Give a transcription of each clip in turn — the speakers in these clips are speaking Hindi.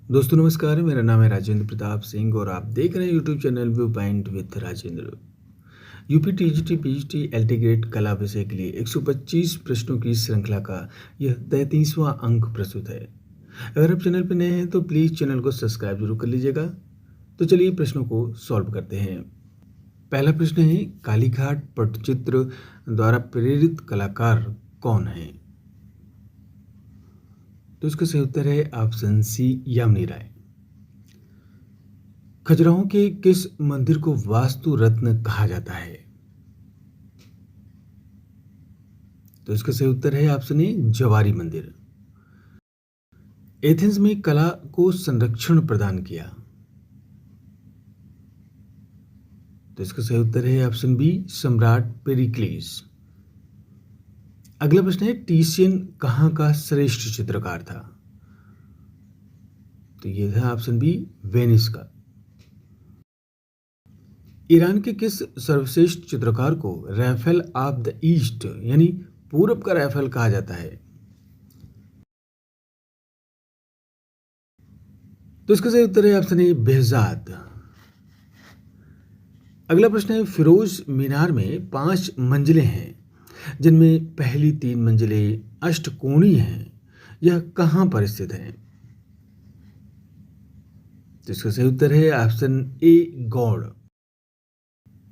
दोस्तों नमस्कार, मेरा नाम है राजेंद्र प्रताप सिंह और आप देख रहे हैं YouTube channel view point with Rajendra. UP TGT PGT LT grade कला विषय के लिए 125 प्रश्नों की श्रृंखला का यह 33वां अंक प्रस्तुत है। अगर आप चैनल पर नए हैं तो प्लीज़ चैनल को सब्सक्राइब जरूर कर लीजिएगा। तो चलिए प्रश्नों को सॉल्व करते हैं। पहला प्रश्न है, कालीघाट पट्टचित्र द्वारा प्रेरित कलाकार कौन है? तो इसका सही उत्तर है ऑप्शन सी, यामिनी राय। खजुराहो के किस मंदिर को वास्तु रत्न कहा जाता है? तो इसका सही उत्तर है ऑप्शन ए, जवारी मंदिर। एथेंस में कला को संरक्षण प्रदान किया। तो इसका सही उत्तर है ऑप्शन बी, सम्राट पेरिक्लीस। अगला प्रश्न है, टीशियन कहाँ का श्रेष्ठ चित्रकार था? तो यह था ऑप्शन बी, वेनिस का। ईरान के किस सर्वश्रेष्ठ चित्रकार को राफेल ऑफ द ईस्ट यानी पूरब का राफेल कहा जाता है? तो इसका सही उत्तर है ऑप्शन ए, बेहजाद। अगला प्रश्न है, फिरोज मीनार में 5 मंजिलें हैं जिनमें पहली 3 मंजिलें अष्टकोणीय हैं। यह कहाँ पर स्थित है? तो इसका सही उत्तर है ऑप्शन ए, गौड़।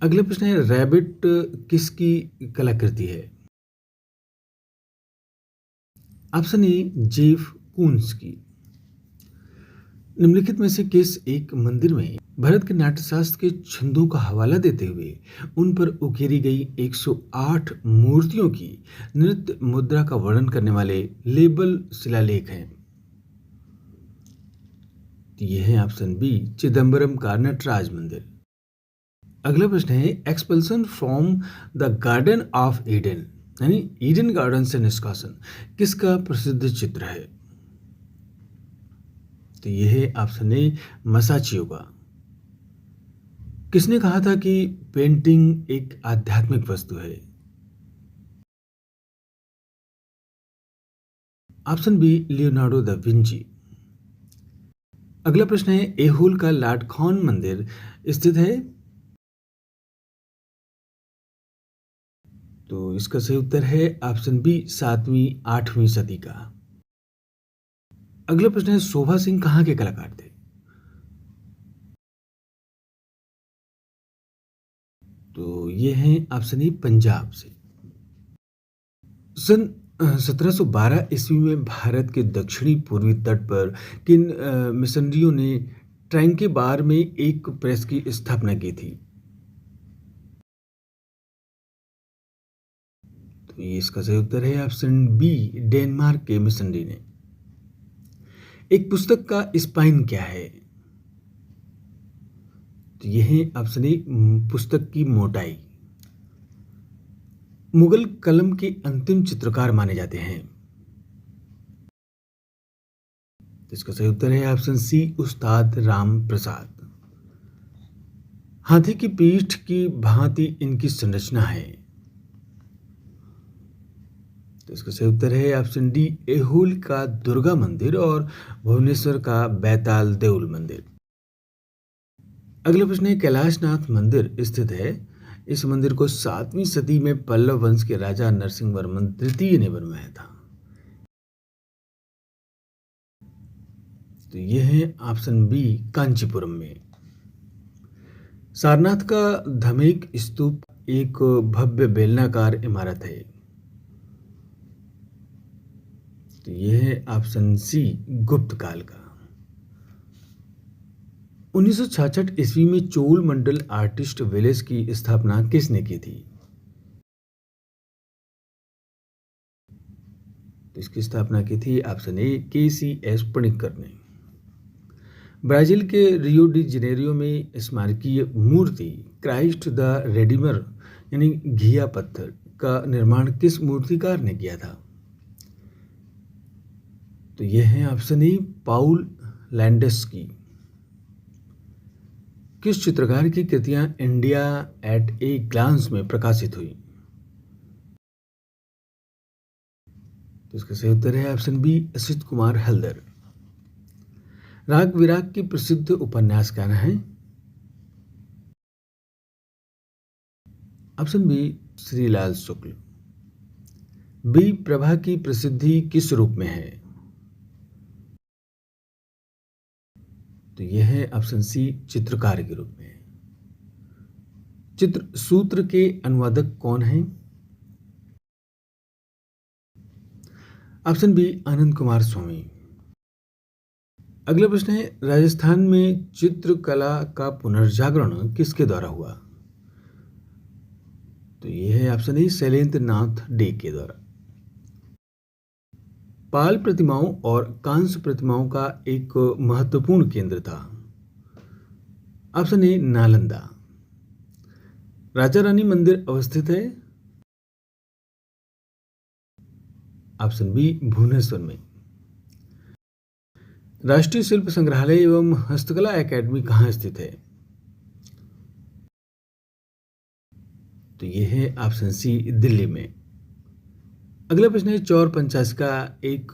अगला प्रश्न है, रैबिट किसकी कलाकृति है? ऑप्शन ए, जेफ कूंस की। निम्नलिखित में से किस एक मंदिर में भरत के नाट्यशास्त्र के छंदों का हवाला देते हुए उन पर उकेरी गई 108 मूर्तियों की नृत्य मुद्रा का वर्णन करने वाले लेबल शिलालेख हैं? तो यह है ऑप्शन बी, चिदम्बरम का नटराज मंदिर। अगला प्रश्न है, expulsion from the garden of Eden यानी ईडन गार्डन से निष्कासन किसका प्रसिद्ध चित्र है? तो यह है ऑप्शन ए, मसाचियो का। किसने कहा था कि पेंटिंग एक आध्यात्मिक वस्तु है? Option B, Leonardo da Vinci. अगला प्रश्न है, एहोल का लाडखौन मंदिर स्थित है? तो इसका सही उत्तर है ऑप्शन बी, 7वीं 8वीं सदी का। अगला प्रश्न है, शोभा सिंह कहाँ के कलाकार थे? तो ये हैं ऑप्शन ए, पंजाब से। सन 1712 ईस्वी में भारत के दक्षिणी पूर्वी तट पर किन मिशनरियों ने ट्रैंके बार में एक प्रेस की स्थापना की थी? तो ये इसका सही उत्तर है ऑप्शन बी, डेनमार्क के मिशनरी ने। एक पुस्तक का स्पाइन क्या है? तो यह है ऑप्शन ए, पुस्तक की मोटाई। मुगल कलम के अंतिम चित्रकार माने जाते हैं? तो इसका सही उत्तर है ऑप्शन सी, उस्ताद राम प्रसाद। हाथी की पीठ की भांति इनकी संरचना है? तो इसका सही उत्तर है ऑप्शन डी, एहोल का दुर्गा मंदिर और भुवनेश्वर का बैताल देउल मंदिर। अगला प्रश्न है, कैलाशनाथ मंदिर स्थित है? इस मंदिर को 7वीं सदी में पल्लव वंश के राजा नरसिंह वर्मन तृतीय ने बनवाया था। तो यह है ऑप्शन बी, कांचीपुरम में। सारनाथ का धमेक स्तूप एक भव्य बेलनाकार इमारत है? तो यह है ऑप्शन सी, गुप्त काल का। 1966 ईस्वी में चोल मंडल आर्टिस्ट विलेज की स्थापना किसने की थी? तो इसकी स्थापना की थी ऑप्शन ए, KCS पणिक्कर ने। ब्राजील के रियो डी जनेरियो में स्मारकीय मूर्ति क्राइस्ट द रेडीमर यानी घिया पत्थर का निर्माण किस मूर्तिकार ने किया था? तो यह है ऑप्शन ए, पाउल लैंडस्की। किस चित्रकार की कृतियां इंडिया एट ए ग्लांस में प्रकाशित हुई? तो इसका सही उत्तर है ऑप्शन बी, असित कुमार हल्दर। राग विराग की प्रसिद्ध उपन्यासकार हैं? ऑप्शन बी श्रीलाल शुक्ल। बी प्रभा की प्रसिद्धि किस रूप में है? तो यह है ऑप्शन सी चित्रकार के रूप में। चित्र सूत्र के अनुवादक कौन हैं? ऑप्शन बी आनंद कुमार स्वामी। अगला प्रश्न है, राजस्थान में चित्रकला का पुनर्जागरण किसके द्वारा हुआ? तो यह है option A Shailendra Nath day के द्वारा। पाल प्रतिमाओं और कांस्य प्रतिमाओं का एक महत्वपूर्ण केंद्र था। Option A Nalanda. राजा रानी मंदिर अवस्थित है? ऑप्शन बी भुवनेश्वर में। राष्ट्रीय शिल्प संग्रहालय एवं हस्तकला एकेडमी कहाँ स्थित है? तो यह है ऑप्शन सी दिल्ली में। अगला प्रश्न है, चौर पंचाशिका एक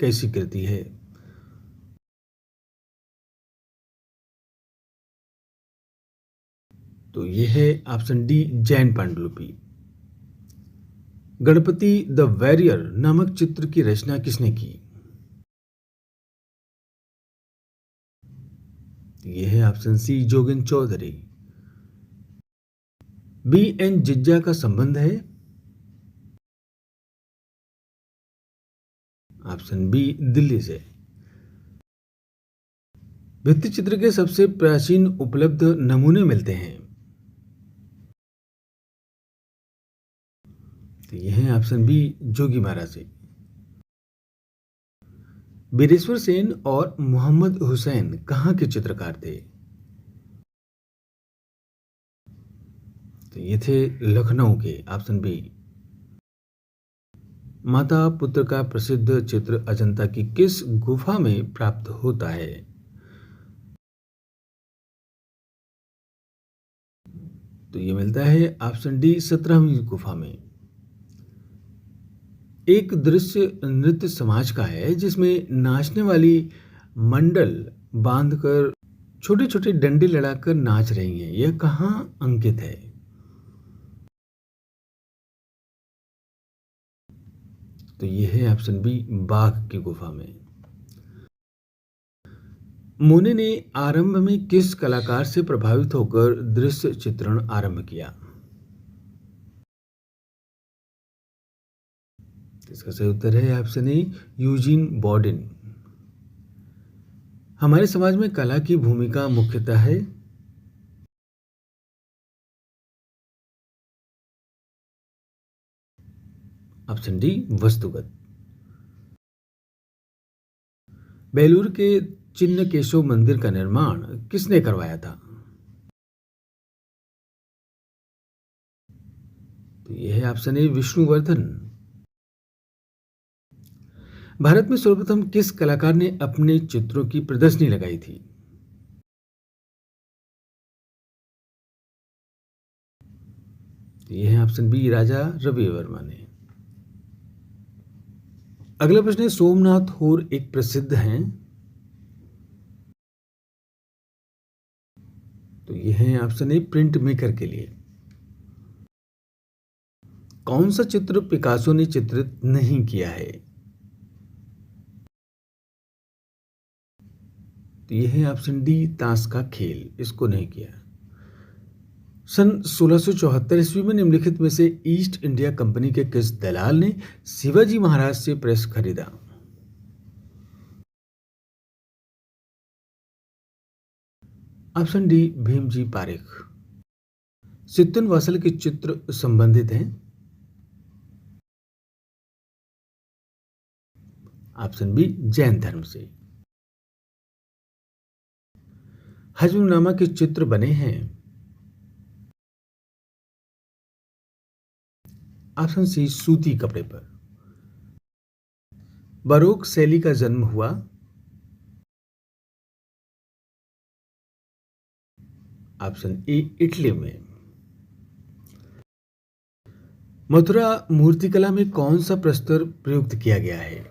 कैसी कृति है? तो यह है ऑप्शन डी जैन पांडुलिपि। गणपति द वॉरियर नामक चित्र की रचना किसने की? यह है ऑप्शन सी जोगिन चौधरी। बी एन जिज्जा का संबंध है? ऑप्शन बी दिल्ली से। भित्ति चित्र के सबसे प्राचीन उपलब्ध नमूने मिलते हैं? तो यह है ऑप्शन बी जोगीमारा से। बीरेश्वर सेन और मोहम्मद हुसैन कहाँ के चित्रकार थे? तो ये थे लखनऊ के। Option B. माता पुत्र का प्रसिद्ध चित्र अजंता की किस गुफा में प्राप्त होता है? तो ये मिलता है ऑप्शन डी 17वीं गुफा में। एक दृश्य नृत्य समाज का है जिसमें नाचने वाली मंडल बांधकर छोटे छोटे डंडे लड़ाकर नाच रही हैं, यह कहाँ अंकित है? तो यह है ऑप्शन बी बाघ की गुफा में। मोने ने आरंभ में किस कलाकार से प्रभावित होकर दृश्य चित्रण आरंभ किया? इसका सही उत्तर है ऑप्शन ए यूजीन बॉर्डिन। हमारे समाज में कला की भूमिका मुख्यतः है? Option D वस्तुगत। बेलूर के चिन्ह केशव मंदिर का निर्माण किसने करवाया था? तो यह है ऑप्शन ए विष्णुवर्धन। भारत में सर्वप्रथम किस कलाकार ने अपने चित्रों की प्रदर्शनी लगाई थी? तो यह है ऑप्शन बी राजा रवि वर्मा ने। अगला प्रश्न है, सोमनाथ होर एक प्रसिद्ध हैं? तो यह है ऑप्शन ए प्रिंट मेकर के लिए। कौन सा चित्र पिकासो ने चित्रित नहीं किया है? तो यह है ऑप्शन डी ताश का खेल, इसको नहीं किया। सन 1674 ईस्वी में निम्नलिखित में से ईस्ट इंडिया कंपनी के किस दलाल ने शिवाजी महाराज से प्रेस खरीदा? Option D Bhimji Parekh. Sittanavasal के चित्र संबंधित हैं? ऑप्शन बी जैन धर्म से। हजमनामा के चित्र बने हैं? ऑप्शन सी सूती कपड़े पर। बारोक शैली का जन्म हुआ? ऑप्शन ए इटली में। मथुरा मूर्तिकला में कौन सा प्रस्तर प्रयुक्त किया गया है?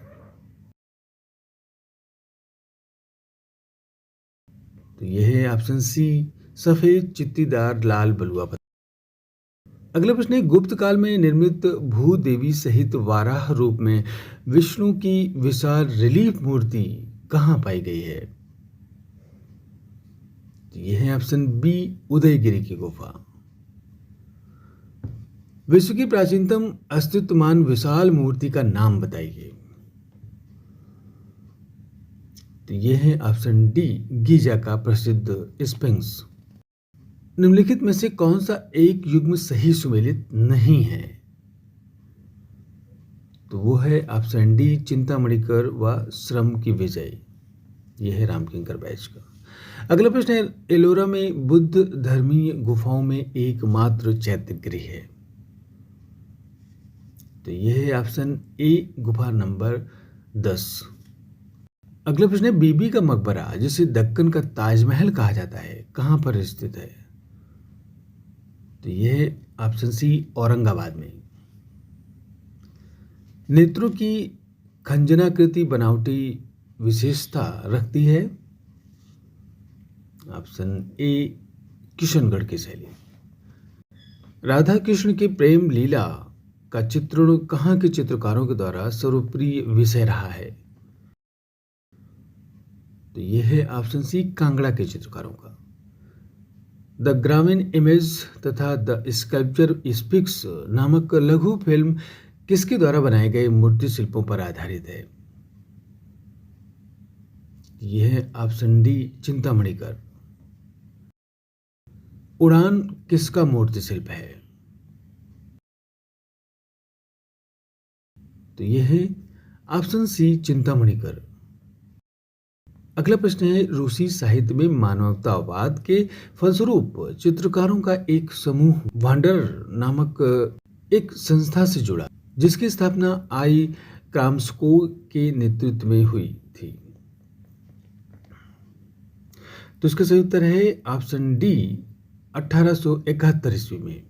तो यह है ऑप्शन सी, सफेद चित्तीदार लाल बलुआ पत्थर। अगला प्रश्न है, गुप्त काल में निर्मित भूदेवी सहित वाराह रूप में विष्णु की विशाल रिलीफ मूर्ति कहाँ पाई गई है? तो यह है ऑप्शन बी, उदयगिरी की गुफा। विश्व की प्राचीनतम अस्तित्वमान विशाल मूर्ति का नाम बताइए। तो यह है ऑप्शन डी, गीजा का प्रसिद्ध स्फिंक्स। निम्नलिखित में से कौन सा एक युग्म सही सुमेलित नहीं है? तो वो है ऑप्शन डी, चिंतामणिकर व श्रम की विजय। यह है रामकिंकर बैच का। अगला प्रश्न है, एलोरा में बुद्ध धर्मीय गुफाओं में एकमात्र चैत्य गृह है। तो यह है ऑप्शन ए, गुफा नंबर 10। अगला प्रश्न है, बीबी का मकबरा जिसे दक्कन का ताजमहल कहा जाता है कहां पर स्थित है? तो यह है ऑप्शन सी, औरंगाबाद में। नेत्रों की खंजनाकृति बनावटी विशेषता रखती है? ऑप्शन ए, किशनगढ़ की शैली। राधा कृष्ण की प्रेम लीला का चित्रण कहाँ के चित्रकारों के द्वारा सर्वप्रिय विषय रहा है? तो यह है ऑप्शन सी, कांगड़ा के चित्रकारों का। द ग्रामीण इमेज तथा द स्कल्पचर स्पीक्स नामक लघु फिल्म किसके द्वारा बनाए गए मूर्ति शिल्पों पर आधारित है? यह है ऑप्शन डी, चिंतामणिकर। उड़ान किसका मूर्ति शिल्प है? तो यह है ऑप्शन सी, चिंतामणिकर। अगला प्रश्न है, रूसी साहित्य में मानवतावाद के फलस्वरूप चित्रकारों का एक समूह वांडर नामक एक संस्था से जुड़ा, जिसकी स्थापना आई क्राम्स्को के नेतृत्व में हुई थी। तो इसका सही उत्तर है ऑप्शन डी, 1871 ईस्वी में।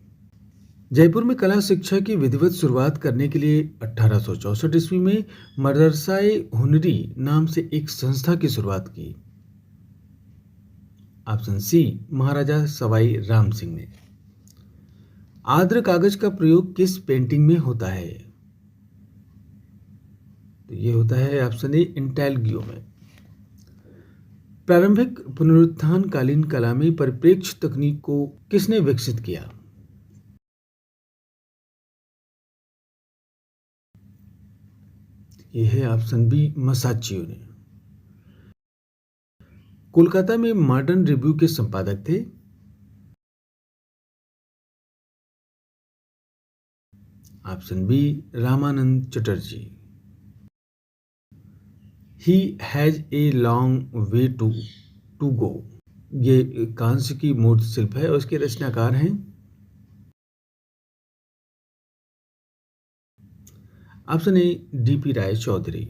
जयपुर में कला शिक्षा की विधिवत शुरुआत करने के लिए 1864 ईस्वी में मदरसाए हुनरी नाम से एक संस्था की शुरुआत की। ऑप्शन सी, महाराजा सवाई राम सिंह ने। आर्द्र कागज का प्रयोग किस पेंटिंग में होता है? तो ये होता है ऑप्शन ए, इंटेलगियो में। प्रारंभिक पुनरुत्थान कालीन कला में परिप्रेक्ष्य तकनीक को किसने विकसित किया? यह है ऑप्शन बी, मसाचियो ने। कोलकाता में मॉडर्न रिव्यू के संपादक थे? Option B, Ramananda Chatterjee. He has a long way to go, ये कांस्य की मूर्ति शिल्प है और इसके रचनाकार हैं ऑप्शन ए, डीपी राय चौधरी।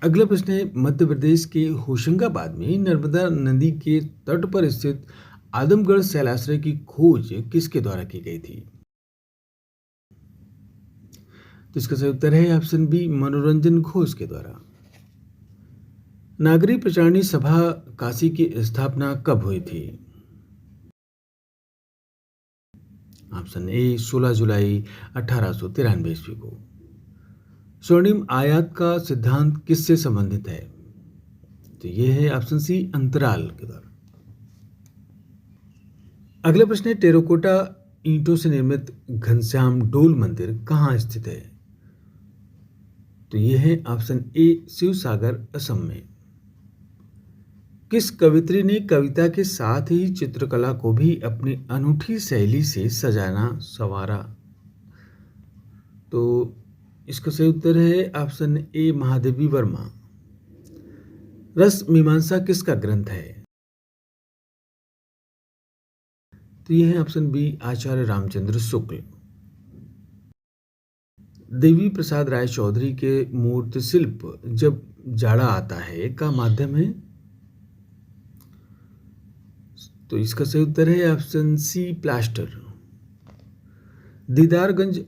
अगला प्रश्न है, मध्य प्रदेश के होशंगाबाद में नर्मदा नदी के तट पर स्थित आदमगढ़ शैलाश्रय की खोज किसके द्वारा की गई थी? तो इसका सही उत्तर है ऑप्शन बी, मनोरंजन घोष के द्वारा। नागरी प्रचारणी सभा काशी की स्थापना कब हुई थी? ऑप्शन ए, 16 जुलाई 1893 ईस्वी को। स्वर्णिम आयात का सिद्धांत किससे संबंधित है? तो यह है ऑप्शन सी, अंतराल के द्वारा। अगला प्रश्न है, टेराकोटा ईंटों से निर्मित घनश्याम डोल मंदिर कहाँ स्थित है? तो यह है ऑप्शन ए, शिवसागर असम में। किस कवित्री ने कविता के साथ ही चित्रकला को भी अपनी अनूठी शैली से सजाना संवारा? तो इसका सही उत्तर है ऑप्शन ए, महादेवी वर्मा। रस मीमांसा किसका ग्रंथ है? तो यह है ऑप्शन बी, आचार्य रामचंद्र शुक्ल। देवी प्रसाद राय चौधरी के मूर्ति शिल्प जब जाड़ा आता है का माध्यम है? तो इसका सही उत्तर है ऑप्शन सी, प्लास्टर। दीदारगंज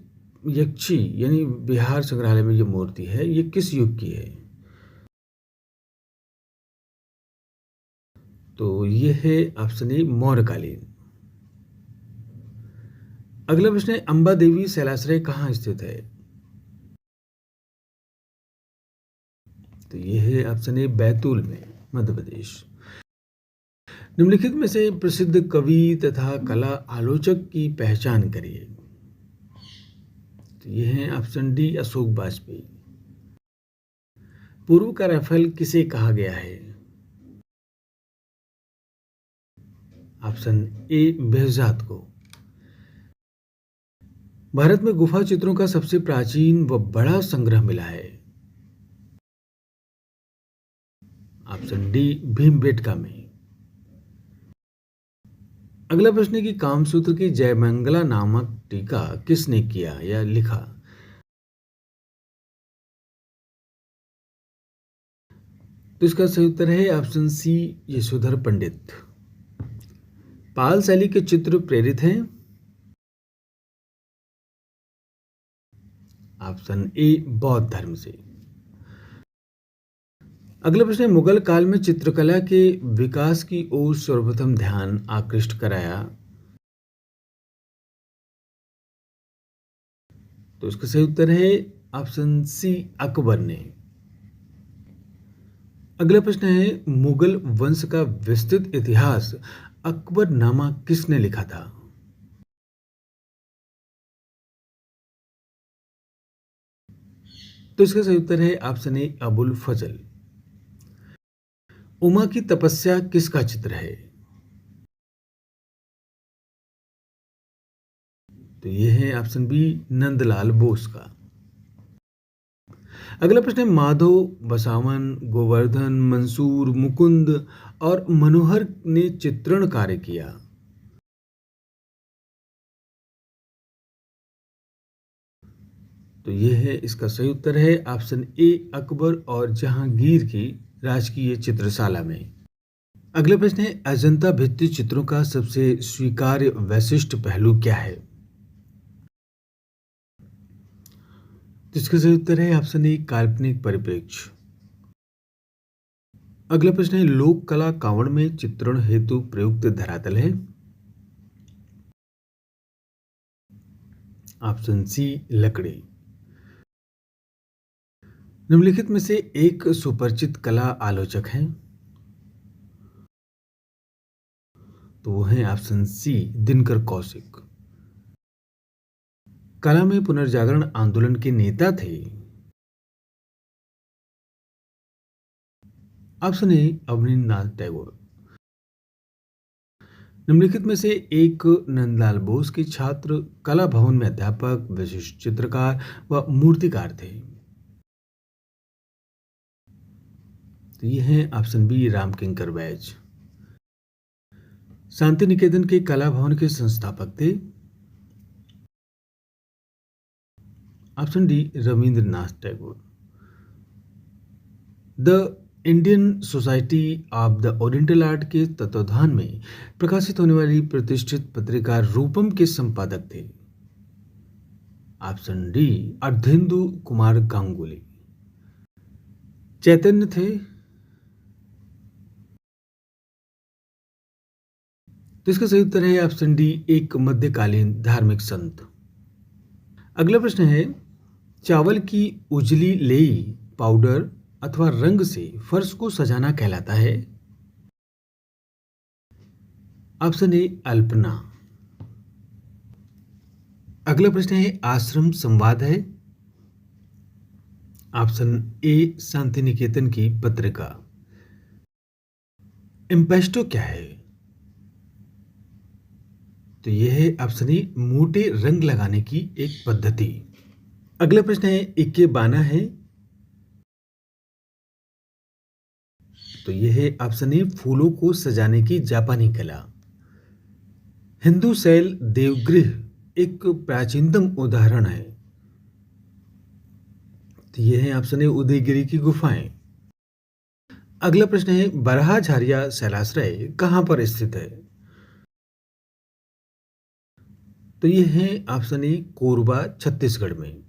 यक्षी यानी बिहार संग्रहालय में ये मूर्ति है, ये किस युग की है? तो ये है ऑप्शन ए मौर्यकालीन। अगला प्रश्न है अंबा देवी शैलाश्रय कहाँ स्थित है? तो ये है ऑप्शन ए बैतूल में, मध्य प्रदेश। निम्नलिखित में से प्रसिद्ध कवि तथा कला आलोचक की पहचान करिए। तो ये है ऑप्शन डी अशोक वाजपेयी। पूर्व का राफेल किसे कहा गया है? ऑप्शन ए बेहजाद को। भारत में गुफा चित्रों का सबसे प्राचीन व बड़ा संग्रह मिला है। ऑप्शन डी भीमबेटका में। अगला प्रश्न है कि कामसूत्र की जयमंगला नामक टीका किसने किया या लिखा? तो इसका सही उत्तर है ऑप्शन सी यशोधर पंडित। पाल शैली के चित्र प्रेरित हैं। ऑप्शन ए बौद्ध धर्म से। अगला प्रश्न है मुगल काल में चित्रकला के विकास की ओर सर्वप्रथम ध्यान आकृष्ट कराया। तो इसका सही उत्तर है ऑप्शन सी अकबर ने। अगला प्रश्न है मुगल वंश का विस्तृत इतिहास अकबरनामा किसने लिखा था? तो इसका सही उत्तर है ऑप्शन ए अबुल फजल। उमा की तपस्या किसका चित्र है? तो यह है ऑप्शन बी नंदलाल बोस का। अगला प्रश्न है माधव, बसावन, गोवर्धन, मंसूर, मुकुंद और मनोहर ने चित्रण कार्य किया। तो यह है इसका सही उत्तर है ऑप्शन ए अकबर और जहांगीर की राजकीय चित्रशाला में। अगला प्रश्न है अजंता भित्ति चित्रों का सबसे स्वीकार्य वैशिष्ट पहलू क्या है? तो इसका सही उत्तर है ऑप्शन ए काल्पनिक परिप्रेक्ष्य। अगला प्रश्न है लोक कला कांवड़ में चित्रण हेतु प्रयुक्त धरातल है। ऑप्शन सी लकड़ी। निम्नलिखित में से एक सुपरिचित कला आलोचक हैं। तो वो है ऑप्शन सी दिनकर कौशिक। कला में पुनर्जागरण आंदोलन के नेता थे। Option A Abanindranath Tagore. निम्नलिखित में से एक नंदलाल बोस के छात्र, कला भवन में अध्यापक, विशिष्ट चित्रकार व मूर्तिकार थे। तो ये है ऑप्शन बी रामकिंकर बैज। शांति निकेतन के कला भवन के संस्थापक थे। Option D Rabindranath Tagore. The Indian society of the oriental art के तत्वावधान में प्रकाशित होने वाली प्रतिष्ठित पत्रिका रूपम के संपादक थे। Option D Ardhendu Kumar Ganguly. चैतन्य थे। तो इसका सही उत्तर है ऑप्शन डी एक मध्यकालीन धार्मिक संत। अगला प्रश्न है चावल की उजली लेई पाउडर अथवा रंग से फर्श को सजाना कहलाता है। Option A Alpana. अगला प्रश्न है आश्रम संवाद है। ऑप्शन ए शांति निकेतन की पत्रिका। इम्पेस्टो क्या है? तो यह है ऑप्शन ए मोटे रंग लगाने की एक पद्धति। अगला प्रश्न है इकेबाना है। तो यह है ऑप्शन ए फूलों को सजाने की जापानी कला। हिंदू शैल देवगृह एक प्राचीनतम उदाहरण है। तो यह है ऑप्शन ए उदयगिरी की गुफाएं। अगला प्रश्न है बरहाझारिया शैलाश्रय कहां पर स्थित है? तो यह है ऑप्शन ए कोरबा छत्तीसगढ़ में।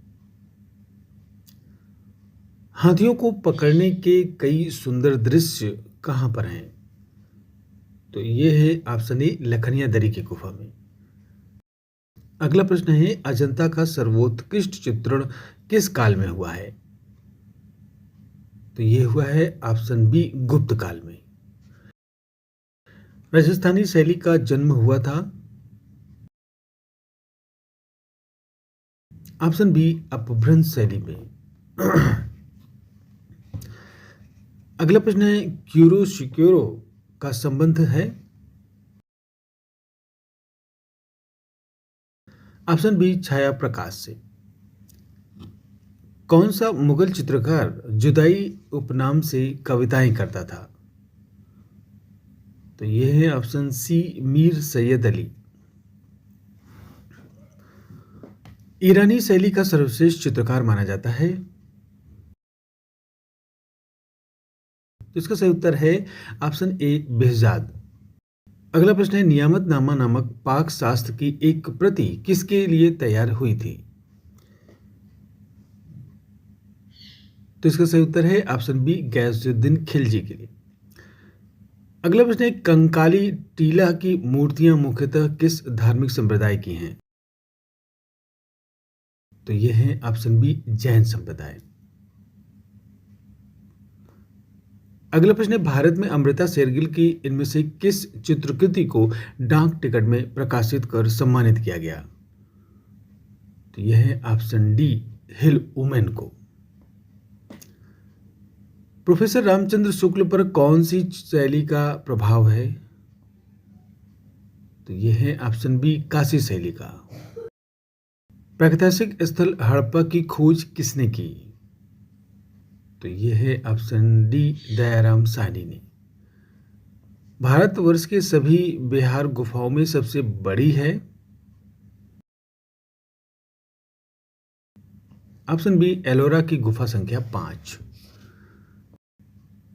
हाथियों को पकड़ने के कई सुंदर दृश्य कहां पर हैं? तो ये है ऑप्शन ए लखनिया दरी की गुफा में। अगला प्रश्न है अजंता का सर्वोत्कृष्ट चित्रण किस काल में हुआ है? तो ये हुआ है ऑप्शन बी गुप्त काल में। राजस्थानी शैली का जन्म हुआ था? ऑप्शन बी अपभ्रंश शैली में। अगला प्रश्न है क्यूरो सिक्योरो का संबंध है? ऑप्शन बी छाया प्रकाश से। कौन सा मुगल चित्रकार जुदाई उपनाम से कविताएं करता था? तो यह है ऑप्शन सी मीर सैयद अली। ईरानी शैली का सर्वश्रेष्ठ चित्रकार माना जाता है? तो इसका सही उत्तर है ऑप्शन ए बेहजाद। अगला प्रश्न है नियामतनामा नामक पाक शास्त्र की एक प्रति किसके लिए तैयार हुई थी? तो इसका सही उत्तर है ऑप्शन बी गयासुद्दीन खिलजी के लिए। अगला प्रश्न है कंकाली टीला की मूर्तियां मुख्यतः किस धार्मिक संप्रदाय की हैं? तो ये है ऑप्शन बी जैन संप्रदाय। अगला प्रश्न है भारत में अमृता शेरगिल की इनमें से किस चित्रकृति को डाक टिकट में प्रकाशित कर सम्मानित किया गया? तो यह है ऑप्शन डी हिल वुमेन को। प्रोफेसर रामचंद्र शुक्ल पर कौन सी शैली का प्रभाव है? तो यह है ऑप्शन बी काशी शैली का। प्रागैतिहासिक स्थल हड़प्पा की खोज किसने की? तो यह है ऑप्शन डी दयाराम साहनी ने। भारतवर्ष के सभी बिहार गुफाओं में सबसे बड़ी है? ऑप्शन बी एलोरा की गुफा संख्या 5।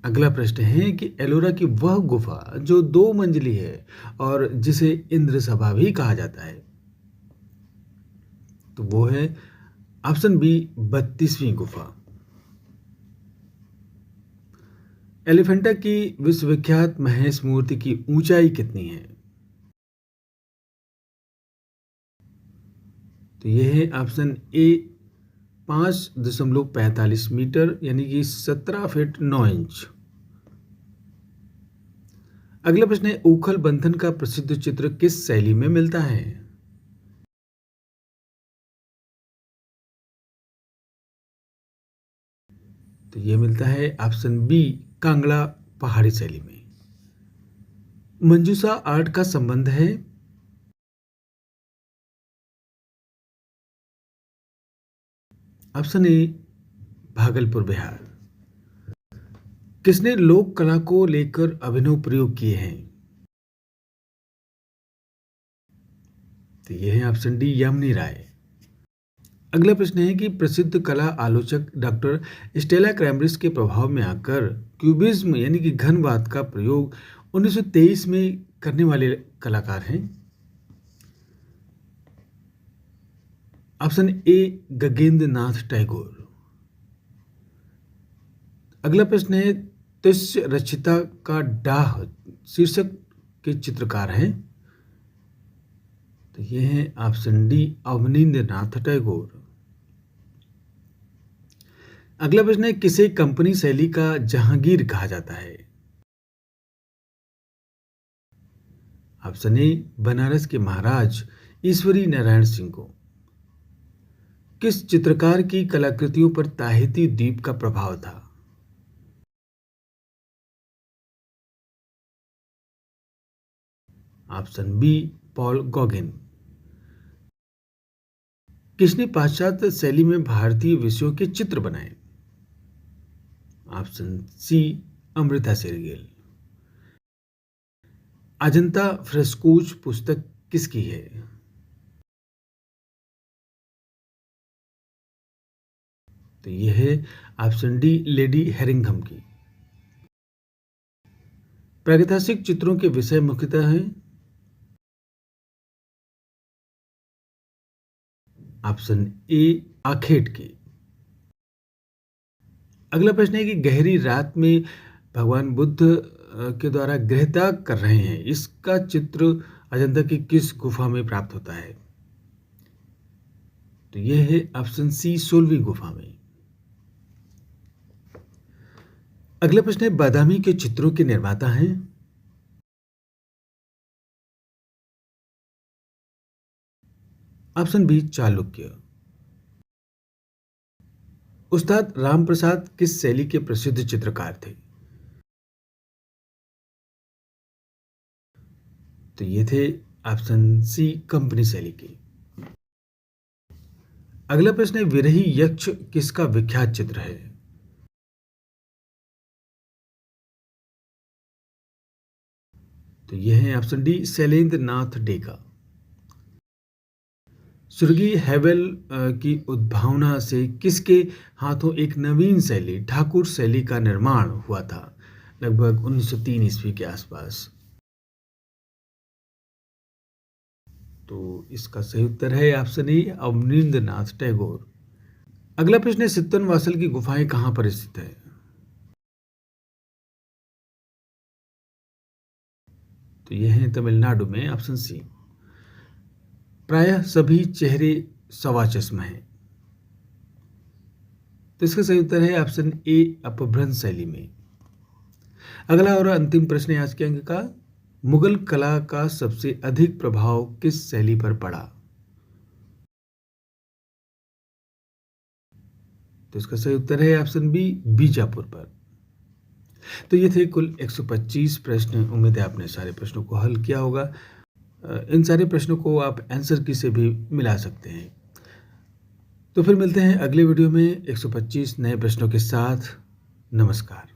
अगला प्रश्न है कि एलोरा की वह गुफा जो 2 मंजिली है और जिसे इंद्र सभा भी कहा जाता है, तो वो है ऑप्शन बी 32वीं गुफा। एलिफेंटा की विश्वविख्यात महेश मूर्ति की ऊंचाई कितनी है? तो यह है ऑप्शन ए 5.45 मीटर यानी कि 17 फीट 9 इंच। अगला प्रश्न है उखल बंधन का प्रसिद्ध चित्र किस शैली में मिलता है? तो यह मिलता है ऑप्शन बी कांगड़ा पहाड़ी शैली में। मंजूषा आर्ट का संबंध है? Option A Bhagalpur Bihar. किसने लोक कला को लेकर अभिनव प्रयोग किए हैं? तो यह है ऑप्शन डी यामिनी राय। अगला प्रश्न है कि प्रसिद्ध कला आलोचक डॉक्टर स्टेला क्रैमरिस के प्रभाव में आकर क्यूबिज्म यानी कि घनवाद का प्रयोग 1923 में करने वाले कलाकार हैं? Option A Gaganendra Nath Tagore. अगला प्रश्न है तस्य रचिता का डाह शीर्षक के चित्रकार हैं? तो ये है ऑप्शन डी अवनींद्र नाथ टैगोर। अगला प्रश्न है किसे कंपनी शैली का जहांगीर कहा जाता है? ऑप्शन ए बनारस के महाराज ईश्वरी नारायण सिंह को। किस चित्रकार की कलाकृतियों पर ताहिती द्वीप का प्रभाव था? Option B Paul Gauguin. किसने पाश्चात्य शैली में भारतीय विषयों के चित्र बनाए? Option C Amrita Shergil. Ajanta frescoes पुस्तक किसकी है? तो यह है ऑप्शन डी लेडी हेरिंघम की। प्रागैतिहासिक चित्रों के विषय मुख्यतः हैं? ऑप्शन ए आखेट के। अगला प्रश्न है कि गहरी रात में भगवान बुद्ध के द्वारा गृहत्या कर रहे हैं, इसका चित्र अजंता की किस गुफा में प्राप्त होता है? तो यह है ऑप्शन सी, 16वीं गुफा में। अगला प्रश्न है, बादामी के चित्रों के निर्माता हैं? Option B, Chalukya. उस्ताद राम प्रसाद किस शैली के प्रसिद्ध चित्रकार थे? तो ये थे ऑप्शन सी, कंपनी शैली के। अगला प्रश्न है, विरही यक्ष किसका विख्यात चित्र है? तो यह है ऑप्शन डी, शैलेंद्र नाथ डे का। स्वर्गीय हैवेल की उद्भावना से किसके हाथों एक नवीन शैली ठाकुर शैली का निर्माण हुआ था, लगभग 1903 ईस्वी के आसपास? तो इसका सही उत्तर है ऑप्शन ए, अवनींद्रनाथ टैगोर। अगला प्रश्न है, सित्तन वासल की गुफाएं कहां पर स्थित है? तो यह है तमिलनाडु में, ऑप्शन सी। प्रायः सभी चेहरे सवा चश्मा हैं, तो इसका सही उत्तर है ऑप्शन ए, अपभ्रंश शैली में। अगला और अंतिम प्रश्न है आज के अंक का, मुगल कला का सबसे अधिक प्रभाव किस शैली पर पड़ा? तो इसका सही उत्तर है ऑप्शन बी, बीजापुर पर। तो ये थे कुल 125 प्रश्न। उम्मीद है आपने सारे प्रश्नों को हल किया होगा। इन सारे प्रश्नों को आप आंसर की से भी मिला सकते हैं। तो फिर मिलते हैं अगले वीडियो में 125 नए प्रश्नों के साथ। नमस्कार।